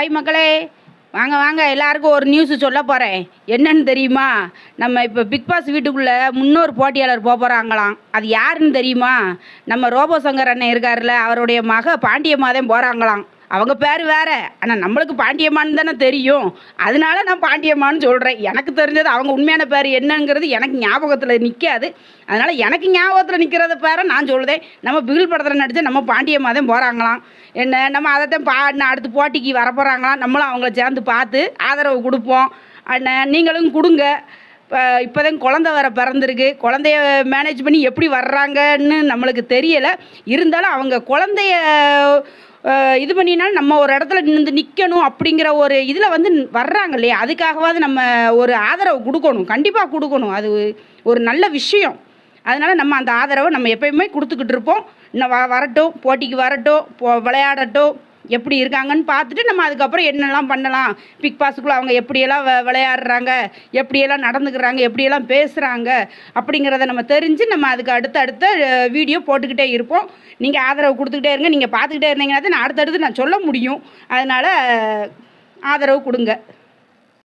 Hi மக்களே, வாங்க வாங்க, எல்லாருக்கும் ஒரு நியூஸு சொல்ல போகிறேன். என்னன்னு தெரியுமா? நம்ம இப்போ பிக் பாஸ் வீட்டுக்குள்ளே முன்னோர் போட்டியாளர் போகிறாங்களாம். அது யாருன்னு தெரியுமா? நம்ம ரோபோ சங்கர் அண்ணன் இருக்காருல்ல, அவருடைய மக பாண்டியம்மா தான் போகிறாங்களாம். அவங்க பேர் வேறு, ஆனால் நம்மளுக்கு பாண்டியம்மான்னு தானே தெரியும். அதனால நான் பாண்டியம்மான்னு சொல்கிறேன். எனக்கு தெரிஞ்சது அவங்க உண்மையான பேர் என்னங்கிறது எனக்கு ஞாபகத்தில் நிற்காது. அதனால் எனக்கு ஞாபகத்தில் நிற்கிறத பேரை நான் சொல்லுதேன். நம்ம பிகில் படத்தில் நடித்த நம்ம பாண்டியம்மா தான் போகிறாங்களாம். என்ன நம்ம அதைத்தான் அடுத்து போட்டிக்கு வரப்போகிறாங்களாம். நம்மளும் அவங்கள சேர்ந்து பார்த்து ஆதரவு கொடுப்போம். அண்ணன் நீங்களும் கொடுங்க. இப்போதான் குழந்தை வர பிறந்திருக்கு. குழந்தைய மேனேஜ் பண்ணி எப்படி வர்றாங்கன்னு நம்மளுக்கு தெரியலை. இருந்தாலும் அவங்க குழந்தைய இது பண்ணினாலும் நம்ம ஒரு இடத்துல நிற்கணும் அப்படிங்கிற ஒரு இதில் வந்து வர்றாங்க இல்லையா, அதுக்காகவாது நம்ம ஒரு ஆதரவு கொடுக்கணும், கண்டிப்பாக கொடுக்கணும். அது ஒரு நல்ல விஷயம். அதனால் நம்ம அந்த ஆதரவை நம்ம எப்பயுமே கொடுத்துக்கிட்டு இருப்போம். இன்னும் வரட்டும், போட்டிக்கு வரட்டும், விளையாடட்டும், எப்படி இருக்காங்கன்னு பார்த்துட்டு நம்ம அதுக்கப்புறம் என்னெல்லாம் பண்ணலாம், பிக் பாஸுக்குள்ளே அவங்க எப்படியெல்லாம் விளையாடுறாங்க, எப்படியெல்லாம் நடந்துக்கிறாங்க, எப்படியெல்லாம் பேசுகிறாங்க அப்படிங்கிறத நம்ம தெரிஞ்சு நம்ம அதுக்கு அடுத்த வீடியோ போட்டுக்கிட்டே இருப்போம். நீங்கள் ஆதரவு கொடுத்துக்கிட்டே இருங்க. நீங்கள் பார்த்துக்கிட்டே இருந்தீங்கன்னா தான் நான் அடுத்தடுத்து நான் சொல்ல முடியும். அதனால் ஆதரவு கொடுங்க.